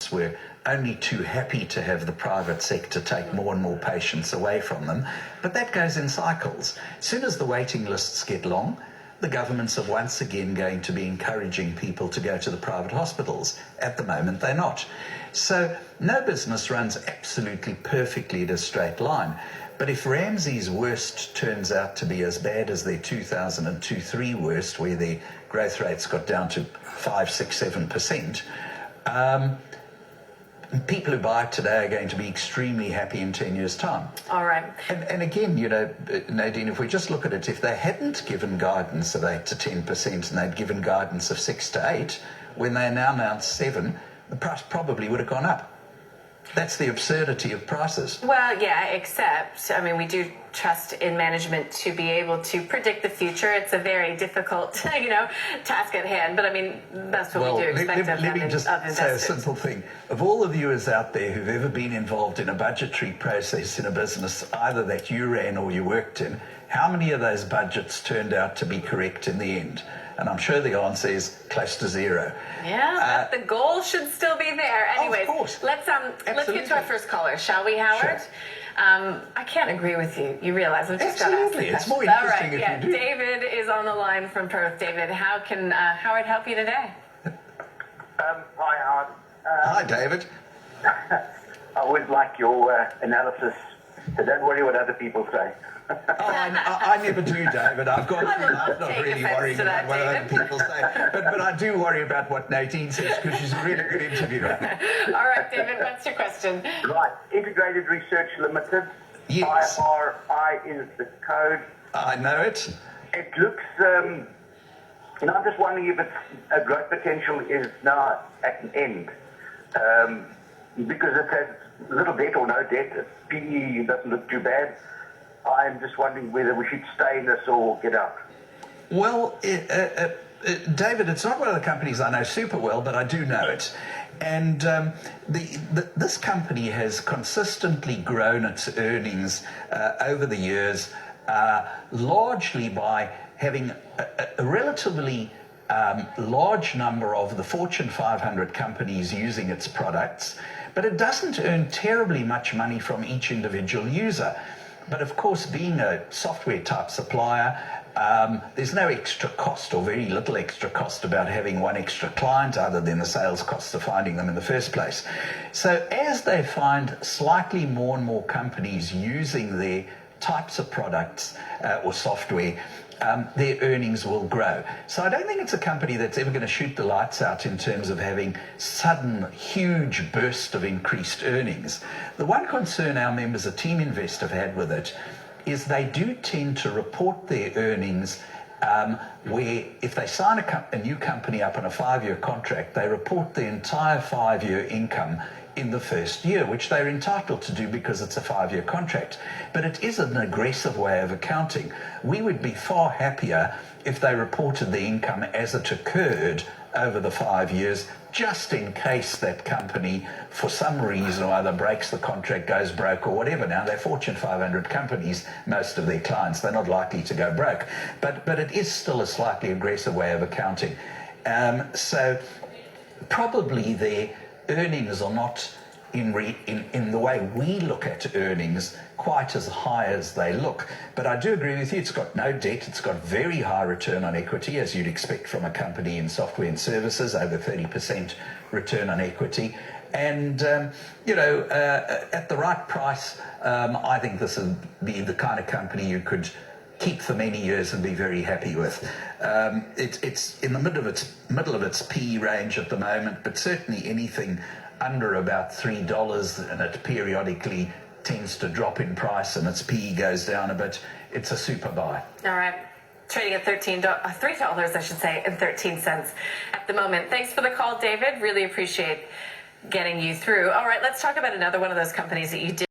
specialists were only too happy to have the private sector take more and more patients away from them. But that goes in cycles. As soon as the waiting lists get long, the governments are once again going to be encouraging people to go to the private hospitals. At the moment, they're not. So no business runs absolutely perfectly in a straight line. But if Ramsay's worst turns out to be as bad as their 2002-03 worst, where their growth rates got down to 5, 6, 7%, people who buy it today are going to be extremely happy in 10 years' time. All right. And again, you know, Nadine, if we just look at it, if they hadn't given guidance of 8 to 10% and they'd given guidance of 6 to 8, when they now announced 7, the price probably would have gone up. That's the absurdity of prices. Well, yeah, except, I mean, we do trust in management to be able to predict the future. It's a very difficult, task at hand. But, I mean, that's what we do expect let me just say a simple thing. Of all the viewers out there who've ever been involved in a budgetary process in a business, either that you ran or you worked in, how many of those budgets turned out to be correct in the end? And I'm sure the answer is close to 0. Yeah, but the goal should still be there. Anyways, of course. let's get to our first caller, shall we, Howard? Sure. I can't agree with you. You realize I've just got to ask the Absolutely. It's question. more interesting All right, if you do. David is on the line from Perth. David, how can Howard help you today? Hi, Howard. Hi, David. I would like your analysis, so don't worry what other people say. I never do, David. I'm not really worrying about what other people say. But I do worry about what Nadine says, because she's a really good interviewer. All right, David, what's your question? Right. Integrated Research Limited. Yes. IRI is the code. I know it. It looks, I'm just wondering if its growth potential is now at an end. Because it has little debt or no debt. Its PE doesn't look too bad. I'm just wondering whether we should stay in this or get out. Well, David, it's not one of the companies I know super well, but I do know it. And this company has consistently grown its earnings over the years, largely by having a relatively large number of the Fortune 500 companies using its products, but it doesn't earn terribly much money from each individual user. But of course, being a software type supplier, there's no extra cost or very little extra cost about having one extra client other than the sales costs of finding them in the first place. So as they find slightly more and more companies using their types of products or software, their earnings will grow. So I don't think it's a company that's ever going to shoot the lights out in terms of having sudden, huge burst of increased earnings. The one concern our members of Team Invest have had with it is they do tend to report their earnings where if they sign a new company up on a 5-year contract, they report the entire 5-year income in the first year, which they're entitled to do because it's a 5-year contract. But it is an aggressive way of accounting. We would be far happier if they reported the income as it occurred over the 5 years, just in case that company, for some reason or other, breaks the contract, goes broke or whatever. Now, they're Fortune 500 companies, most of their clients, they're not likely to go broke. But it is still a slightly aggressive way of accounting. So probably their earnings are not, in the way we look at earnings, quite as high as they look. But I do agree with you, it's got no debt, it's got very high return on equity, as you'd expect from a company in software and services, over 30% return on equity. And, at the right price, I think this would be the kind of company you could keep for many years and be very happy with. It's in the middle of its PE range at the moment, but certainly anything under about $3, and it periodically tends to drop in price and its PE goes down a bit, it's a super buy. All right. Trading at $3, I should say, and 13 cents at the moment. Thanks for the call, David. Really appreciate getting you through. All right, let's talk about another one of those companies that you did